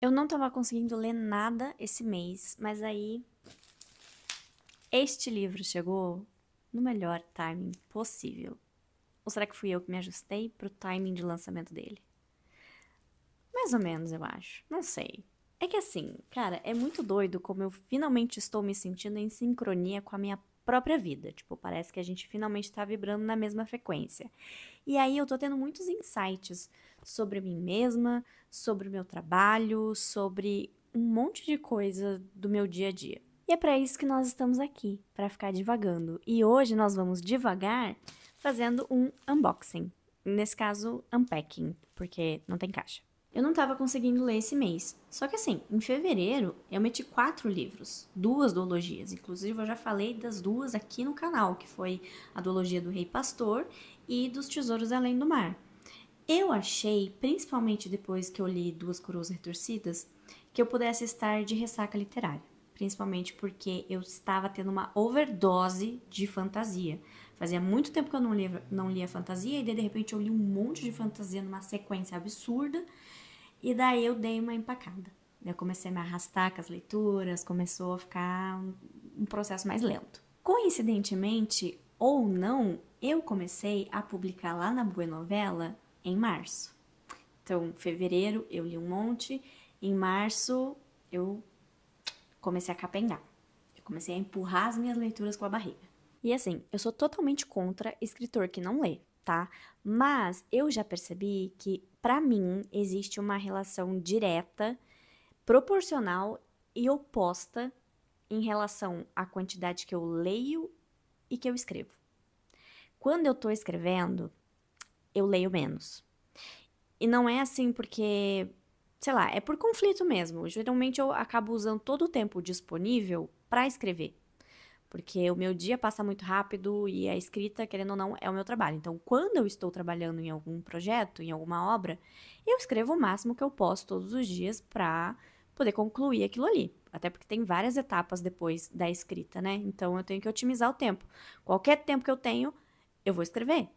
Eu não tava conseguindo ler nada esse mês, mas aí este livro chegou no melhor timing possível. Ou será que fui eu que me ajustei pro timing de lançamento dele? Mais ou menos, eu acho. Não sei. É que assim, cara, é muito doido como eu finalmente estou me sentindo em sincronia com a minha própria vida. Tipo, parece que a gente finalmente tá vibrando na mesma frequência. E aí eu tô tendo muitos insights sobre mim mesma, sobre o meu trabalho, sobre um monte de coisa do meu dia a dia. E é para isso que nós estamos aqui, para ficar divagando. E hoje nós vamos devagar fazendo um unboxing. Nesse caso, unpacking, porque não tem caixa. Eu não estava conseguindo ler esse mês. Só que assim, em fevereiro eu meti 4 livros, 2 duologias. Inclusive eu já falei das 2 aqui no canal, que foi a duologia do Rei Pastor e dos Tesouros Além do Mar. Eu achei, principalmente depois que eu li Duas Coroas Retorcidas, que eu pudesse estar de ressaca literária. Principalmente porque eu estava tendo uma overdose de fantasia. Fazia muito tempo que eu não lia fantasia, e daí de repente eu li um monte de fantasia numa sequência absurda, e daí eu dei uma empacada. Eu comecei a me arrastar com as leituras, começou a ficar um processo mais lento. Coincidentemente, ou não, eu comecei a publicar lá na Buenovela em março. Então, em fevereiro eu li um monte, em março eu comecei a capengar. Eu comecei a empurrar as minhas leituras com a barriga. E assim, eu sou totalmente contra escritor que não lê, tá? Mas eu já percebi que, pra mim, existe uma relação direta, proporcional e oposta em relação à quantidade que eu leio e que eu escrevo. Quando eu tô escrevendo, eu leio menos. E não é assim porque, sei lá, é por conflito mesmo. Geralmente eu acabo usando todo o tempo disponível pra escrever. Porque o meu dia passa muito rápido e a escrita, querendo ou não, é o meu trabalho. Então, quando eu estou trabalhando em algum projeto, em alguma obra, eu escrevo o máximo que eu posso todos os dias pra poder concluir aquilo ali. Até porque tem várias etapas depois da escrita, né? Então, eu tenho que otimizar o tempo. Qualquer tempo que eu tenho, eu vou escrever.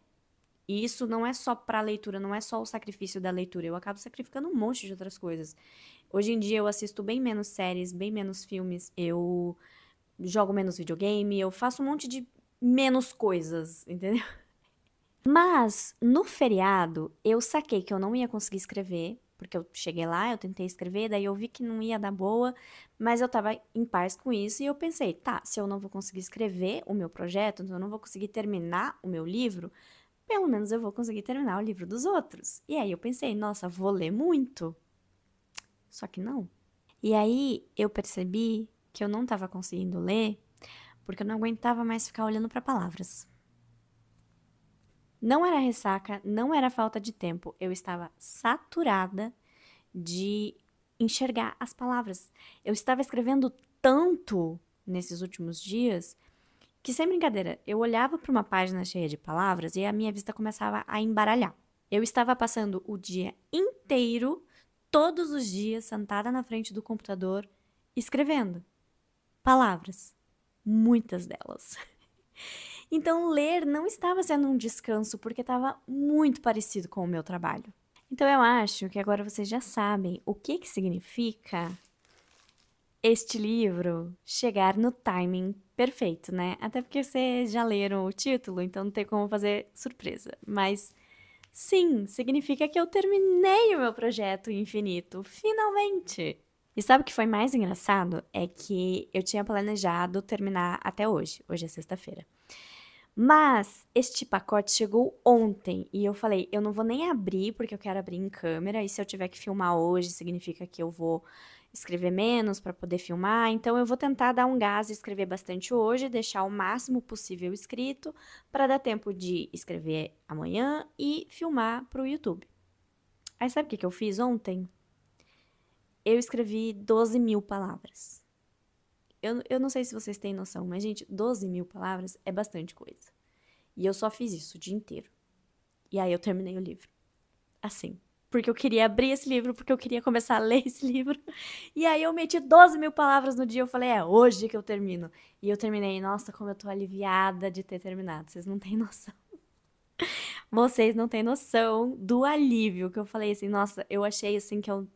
E isso não é só pra leitura, não é só o sacrifício da leitura. Eu acabo sacrificando um monte de outras coisas. Hoje em dia eu assisto bem menos séries, bem menos filmes. Eu jogo menos videogame, eu faço um monte de menos coisas, entendeu? Mas no feriado eu saquei que eu não ia conseguir escrever, porque eu cheguei lá, eu tentei escrever, daí eu vi que não ia dar boa, mas eu tava em paz com isso e eu pensei, tá, se eu não vou conseguir escrever o meu projeto, então eu não vou conseguir terminar o meu livro, pelo menos eu vou conseguir terminar o livro dos outros. E aí eu pensei, nossa, vou ler muito. Só que não. E aí eu percebi que eu não estava conseguindo ler porque eu não aguentava mais ficar olhando para palavras. Não era ressaca, não era falta de tempo, eu estava saturada de enxergar as palavras. Eu estava escrevendo tanto nesses últimos dias que, sem brincadeira, eu olhava para uma página cheia de palavras e a minha vista começava a embaralhar. Eu estava passando o dia inteiro, todos os dias, sentada na frente do computador, escrevendo palavras, muitas delas. Então, ler não estava sendo um descanso, porque estava muito parecido com o meu trabalho. Então, eu acho que agora vocês já sabem o que significa este livro chegar no timing perfeito, né? Até porque vocês já leram o título, então não tem como fazer surpresa. Mas sim, significa que eu terminei o meu projeto infinito, finalmente! E sabe o que foi mais engraçado? É que eu tinha planejado terminar até hoje. Hoje é sexta-feira. Mas este pacote chegou ontem e eu falei, eu não vou nem abrir porque eu quero abrir em câmera, e se eu tiver que filmar hoje, significa que eu vou escrever menos para poder filmar, então eu vou tentar dar um gás e escrever bastante hoje, deixar o máximo possível escrito para dar tempo de escrever amanhã e filmar para o YouTube. Aí sabe o que eu fiz ontem? Eu escrevi 12.000 palavras. Eu não sei se vocês têm noção, mas, gente, 12.000 palavras é bastante coisa. E eu só fiz isso o dia inteiro. E aí eu terminei o livro. Assim. Porque eu queria abrir esse livro, porque eu queria começar a ler esse livro. E aí eu meti 12.000 palavras no dia. Eu falei, é hoje que eu termino. E eu terminei. Nossa, como eu tô aliviada de ter terminado. Vocês não têm noção. Vocês não têm noção do alívio que eu falei assim. Nossa, eu achei assim que eu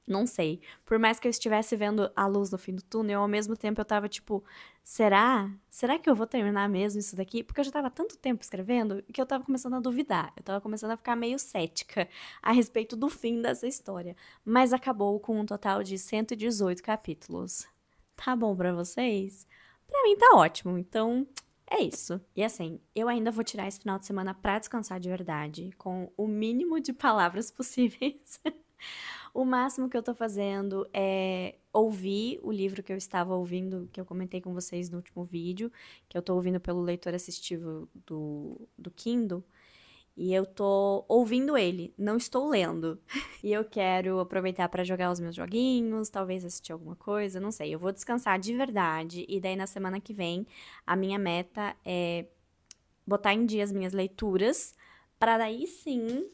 Não sei. Por mais que eu estivesse vendo a luz no fim do túnel, ao mesmo tempo eu tava tipo, será? Será que eu vou terminar mesmo isso daqui? Porque eu já tava há tanto tempo escrevendo que eu tava começando a duvidar. Eu tava começando a ficar meio cética a respeito do fim dessa história. Mas acabou com um total de 118 capítulos. Tá bom pra vocês? Pra mim tá ótimo. Então, é isso. E assim, eu ainda vou tirar esse final de semana pra descansar de verdade, com o mínimo de palavras possíveis. O máximo que eu tô fazendo é ouvir o livro que eu estava ouvindo, que eu comentei com vocês no último vídeo, que eu tô ouvindo pelo leitor assistivo do Kindle, e eu tô ouvindo ele, não estou lendo. E eu quero aproveitar para jogar os meus joguinhos, talvez assistir alguma coisa, não sei. Eu vou descansar de verdade, e daí na semana que vem a minha meta é botar em dia as minhas leituras, para daí sim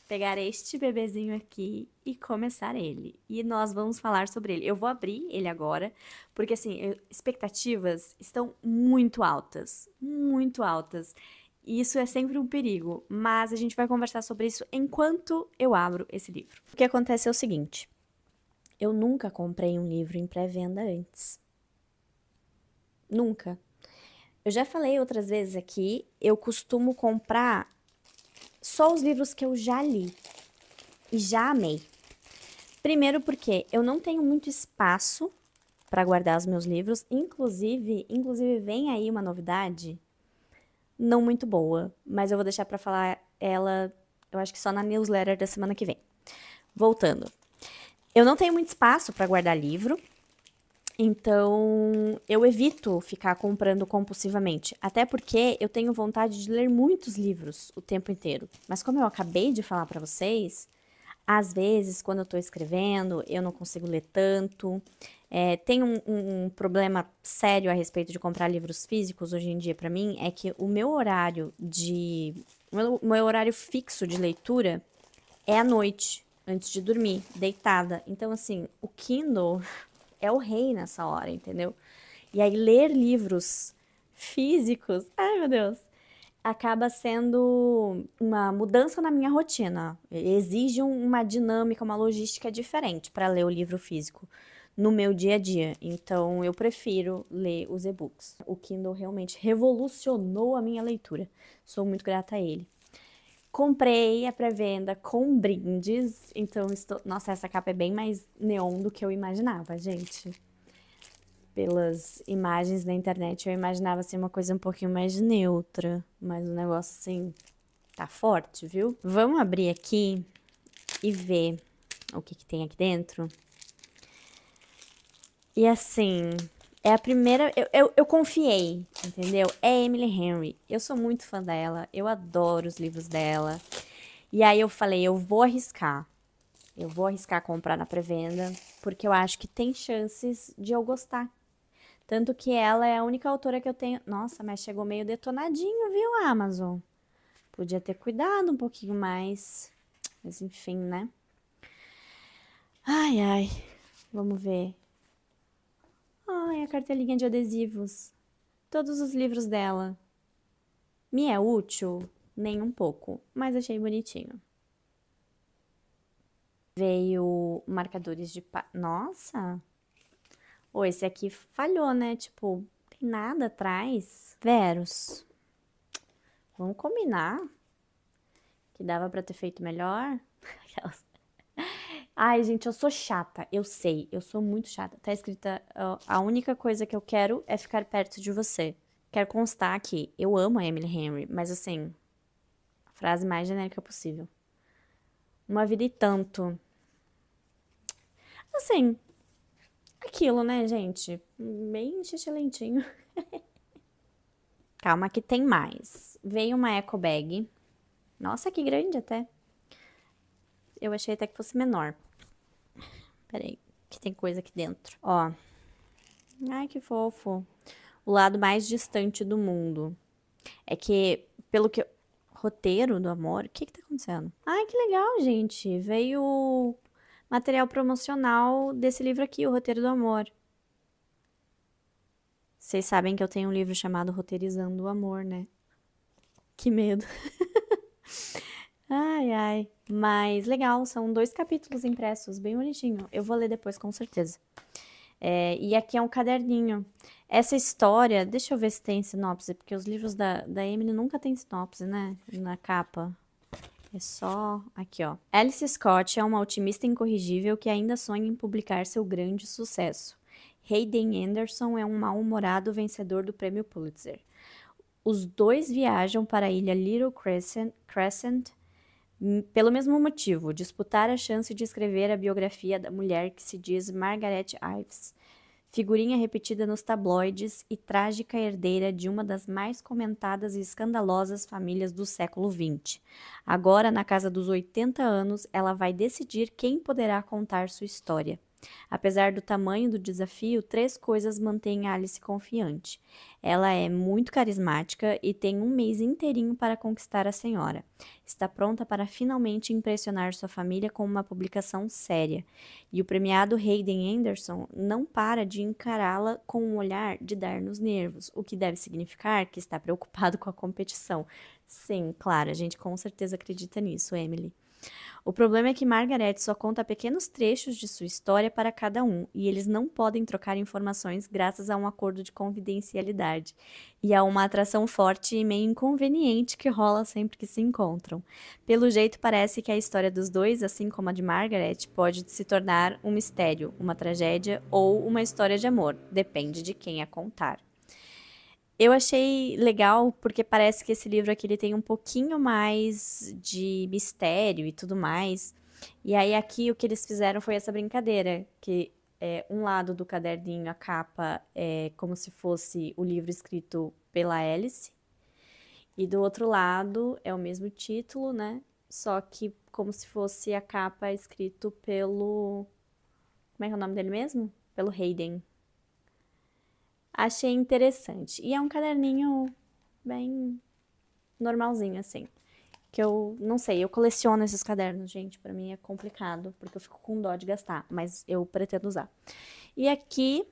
pegar este bebezinho aqui e começar ele. E nós vamos falar sobre ele. Eu vou abrir ele agora, porque assim, expectativas estão muito altas, muito altas. E isso é sempre um perigo, mas a gente vai conversar sobre isso enquanto eu abro esse livro. O que acontece é o seguinte: eu nunca comprei um livro em pré-venda antes. Nunca. Eu já falei outras vezes aqui, eu costumo comprar só os livros que eu já li e já amei. Primeiro porque eu não tenho muito espaço para guardar os meus livros, inclusive vem aí uma novidade não muito boa, mas eu vou deixar para falar ela, eu acho que só na newsletter da semana que vem. Voltando. Eu não tenho muito espaço para guardar livro, então eu evito ficar comprando compulsivamente, até porque eu tenho vontade de ler muitos livros o tempo inteiro. Mas como eu acabei de falar para vocês, às vezes, quando eu tô escrevendo, eu não consigo ler tanto. Tem um problema sério a respeito de comprar livros físicos hoje em dia pra mim, é que o meu horário meu horário fixo de leitura é à noite, antes de dormir, deitada. Então, assim, o Kindle é o rei nessa hora, entendeu? E aí, ler livros físicos, ai meu Deus, acaba sendo uma mudança na minha rotina. Exige uma dinâmica, uma logística diferente para ler o livro físico no meu dia a dia. Então, eu prefiro ler os e-books. O Kindle realmente revolucionou a minha leitura. Sou muito grata a ele. Comprei a pré-venda com brindes, então estou... Nossa, essa capa é bem mais neon do que eu imaginava, gente. Pelas imagens na internet, eu imaginava ser uma coisa um pouquinho mais neutra, mas o negócio assim tá forte, viu? Vamos abrir aqui e ver o que tem aqui dentro. E assim, é a primeira. Eu confiei, entendeu? É Emily Henry. Eu sou muito fã dela, eu adoro os livros dela. E aí eu falei, eu vou arriscar. Eu vou arriscar comprar na pré-venda, porque eu acho que tem chances de eu gostar. Tanto que ela é a única autora que eu tenho... Nossa, mas chegou meio detonadinho, viu, Amazon? Podia ter cuidado um pouquinho mais. Mas enfim, né? Ai, ai. Vamos ver. Ai, a cartelinha de adesivos. Todos os livros dela. Me é útil? Nem um pouco, mas achei bonitinho. Veio marcadores de... Nossa! Ô, esse aqui falhou, né? Tipo, tem nada atrás. Verus. Vamos combinar que dava pra ter feito melhor? Aquelas... Ai, gente, eu sou chata, eu sei, eu sou muito chata. Tá escrita, a única coisa que eu quero é ficar perto de você. Quero constar que eu amo a Emily Henry, mas assim, a frase mais genérica possível. Uma vida e tanto. Assim, aquilo, né, gente? Bem xixelentinho. Calma que tem mais. Veio uma eco bag. Nossa, que grande até. Eu achei até que fosse menor. Peraí, que tem coisa aqui dentro. Ó. Ai, que fofo. O lado mais distante do mundo. É que, pelo que... Roteiro do amor? O que que tá acontecendo? Ai, que legal, gente. Veio material promocional desse livro aqui, O Roteiro do Amor. Vocês sabem que eu tenho um livro chamado Roteirizando o Amor, né? Que medo. Ai, ai. Mas legal, são 2 capítulos impressos, bem bonitinho. Eu vou ler depois, com certeza. E aqui é um caderninho. Essa história, deixa eu ver se tem sinopse, porque os livros da Emily nunca tem sinopse, né? Na capa. É só aqui, ó. Alice Scott é uma otimista incorrigível que ainda sonha em publicar seu grande sucesso. Hayden Anderson é um mal-humorado vencedor do prêmio Pulitzer. Os dois viajam para a ilha Little Crescent pelo mesmo motivo, disputar a chance de escrever a biografia da mulher que se diz Margaret Ives, figurinha repetida nos tabloides e trágica herdeira de uma das mais comentadas e escandalosas famílias do século XX. Agora, na casa dos 80 anos, ela vai decidir quem poderá contar sua história. Apesar do tamanho do desafio, 3 coisas mantêm Alice confiante. Ela é muito carismática e tem um mês inteirinho para conquistar a senhora. Está pronta para finalmente impressionar sua família com uma publicação séria. E o premiado Hayden Anderson não para de encará-la com um olhar de dar nos nervos, o que deve significar que está preocupado com a competição. Sim, claro, a gente com certeza acredita nisso, Emily. O problema é que Margaret só conta pequenos trechos de sua história para cada um, e eles não podem trocar informações graças a um acordo de confidencialidade. E há uma atração forte e meio inconveniente que rola sempre que se encontram. Pelo jeito, parece que a história dos dois, assim como a de Margaret, pode se tornar um mistério, uma tragédia ou uma história de amor. Depende de quem a contar. Eu achei legal porque parece que esse livro aqui ele tem um pouquinho mais de mistério e tudo mais. E aí aqui o que eles fizeram foi essa brincadeira, que um lado do caderninho, a capa é como se fosse o livro escrito pela Alice, e do outro lado é o mesmo título, né? Só que como se fosse a capa escrito pelo... Como é que é o nome dele mesmo? Pelo Hayden. Achei interessante. E é um caderninho bem normalzinho, assim. Que eu não sei, eu coleciono esses cadernos, gente. Pra mim é complicado, porque eu fico com dó de gastar, mas eu pretendo usar. E aqui,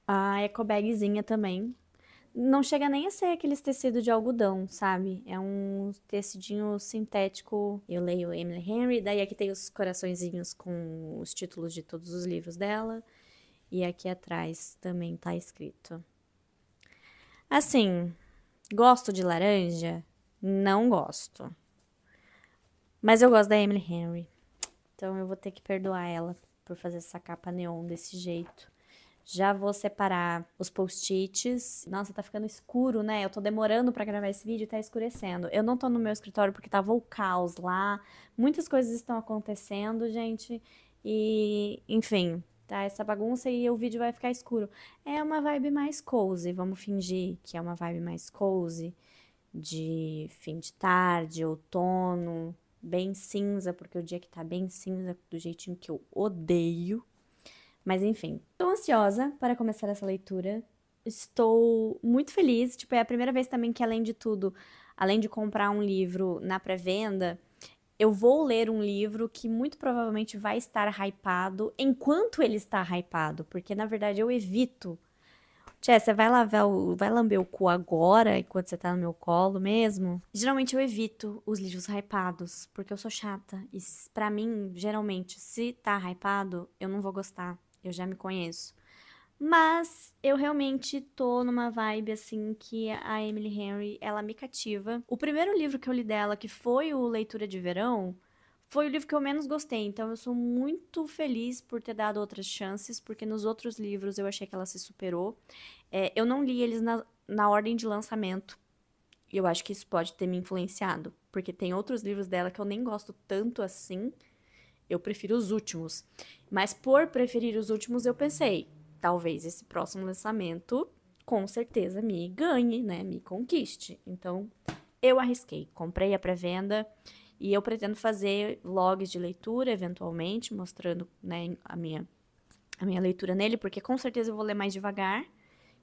a ecobagzinha também. Não chega nem a ser aqueles tecidos de algodão, sabe? É um tecidinho sintético. Eu leio Emily Henry, daí aqui tem os coraçõezinhos com os títulos de todos os livros dela. E aqui atrás também tá escrito. Assim, gosto de laranja? Não gosto. Mas eu gosto da Emily Henry. Então eu vou ter que perdoar ela por fazer essa capa neon desse jeito. Já vou separar os post-its. Nossa, tá ficando escuro, né? Eu tô demorando pra gravar esse vídeo e tá escurecendo. Eu não tô no meu escritório porque tava o caos lá. Muitas coisas estão acontecendo, gente. E, enfim, tá essa bagunça e o vídeo vai ficar escuro. É uma vibe mais cozy, vamos fingir que é uma vibe mais cozy. De fim de tarde, outono, bem cinza, porque o dia que tá bem cinza, do jeitinho que eu odeio. Mas enfim, estou ansiosa para começar essa leitura. Estou muito feliz. Tipo, é a primeira vez também que, além de tudo, além de comprar um livro na pré-venda, eu vou ler um livro que muito provavelmente vai estar hypado enquanto ele está hypado. Porque, na verdade, eu evito. Tchê, você vai lamber o cu agora, enquanto você tá no meu colo mesmo? Geralmente eu evito os livros hypados, porque eu sou chata. E pra mim, geralmente, se tá hypado, eu não vou gostar. Eu já me conheço. Mas eu realmente tô numa vibe assim que a Emily Henry, ela me cativa. O primeiro livro que eu li dela, que foi o Leitura de Verão, foi o livro que eu menos gostei. Então eu sou muito feliz por ter dado outras chances, porque nos outros livros eu achei que ela se superou. Eu não li eles na ordem de lançamento. E eu acho que isso pode ter me influenciado, porque tem outros livros dela que eu nem gosto tanto assim. Eu prefiro os últimos. Mas por preferir os últimos, eu pensei, talvez esse próximo lançamento, com certeza, me ganhe, né? Me conquiste. Então, eu arrisquei. Comprei a pré-venda e eu pretendo fazer vlogs de leitura, eventualmente, mostrando, né, a minha leitura nele, porque com certeza eu vou ler mais devagar.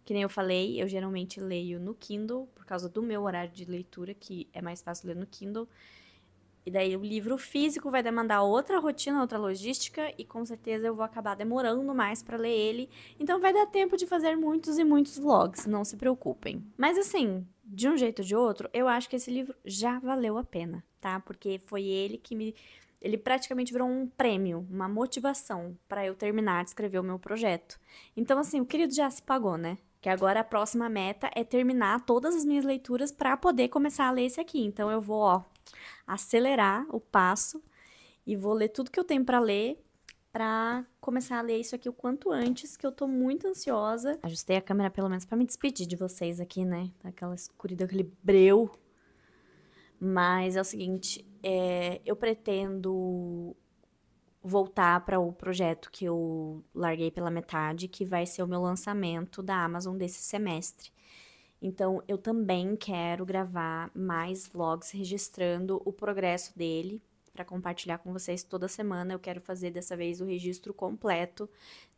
Que nem eu falei, eu geralmente leio no Kindle, por causa do meu horário de leitura, que é mais fácil ler no Kindle. E daí o livro físico vai demandar outra rotina, outra logística, e com certeza eu vou acabar demorando mais pra ler ele. Então vai dar tempo de fazer muitos e muitos vlogs, não se preocupem. Mas assim, de um jeito ou de outro, eu acho que esse livro já valeu a pena, tá? Porque foi ele que me. Ele praticamente virou um prêmio, uma motivação para eu terminar de escrever o meu projeto. Então, assim, o querido já se pagou, né? Que agora a próxima meta é terminar todas as minhas leituras para poder começar a ler esse aqui. Então, eu vou, ó, acelerar o passo e vou ler tudo que eu tenho para ler pra começar a ler isso aqui o quanto antes, que eu tô muito ansiosa. Ajustei a câmera pelo menos pra me despedir de vocês aqui, né? Daquela escuridão, aquele breu. Mas é o seguinte, eu pretendo voltar para o projeto que eu larguei pela metade, que vai ser o meu lançamento da Amazon desse semestre. Então, eu também quero gravar mais vlogs registrando o progresso dele para compartilhar com vocês toda semana. Eu quero fazer dessa vez o registro completo,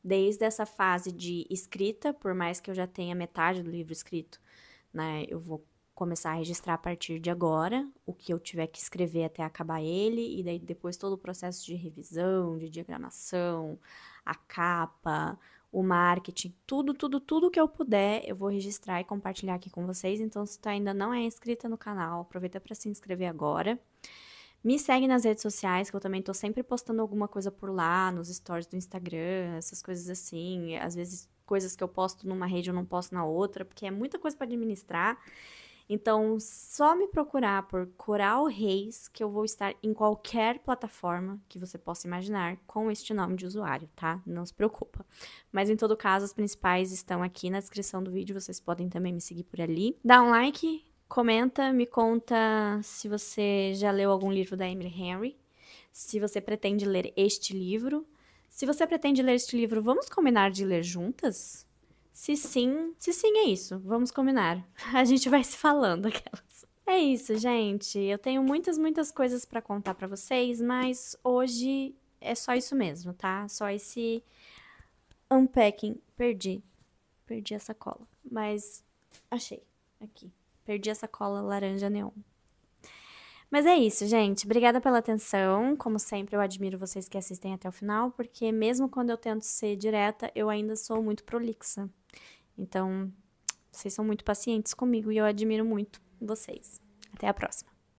desde essa fase de escrita, por mais que eu já tenha metade do livro escrito, né? Eu vou começar a registrar a partir de agora o que eu tiver que escrever até acabar ele, e daí depois todo o processo de revisão, de diagramação, a capa, o marketing, tudo que eu puder, eu vou registrar e compartilhar aqui com vocês. Então, se tu ainda não é inscrita no canal, aproveita para se inscrever agora. Me segue nas redes sociais, que eu também tô sempre postando alguma coisa por lá, nos stories do Instagram, essas coisas assim. Às vezes, coisas que eu posto numa rede eu não posto na outra, porque é muita coisa para administrar. Então, só me procurar por Coral Reis, que eu vou estar em qualquer plataforma que você possa imaginar com este nome de usuário, tá? Não se preocupa. Mas em todo caso, as principais estão aqui na descrição do vídeo, vocês podem também me seguir por ali. Dá um like, comenta, me conta se você já leu algum livro da Emily Henry, se você pretende ler este livro. Se você pretende ler este livro, vamos combinar de ler juntas? Se sim, é isso. Vamos combinar. A gente vai se falando aquelas. É isso, gente. Eu tenho muitas coisas pra contar pra vocês, mas hoje é só isso mesmo, tá? Só esse unpacking. Perdi a sacola, mas achei aqui. Perdi a sacola laranja neon. Mas é isso, gente. Obrigada pela atenção. Como sempre, eu admiro vocês que assistem até o final, porque mesmo quando eu tento ser direta, eu ainda sou muito prolixa. Então, vocês são muito pacientes comigo e eu admiro muito vocês. Até a próxima.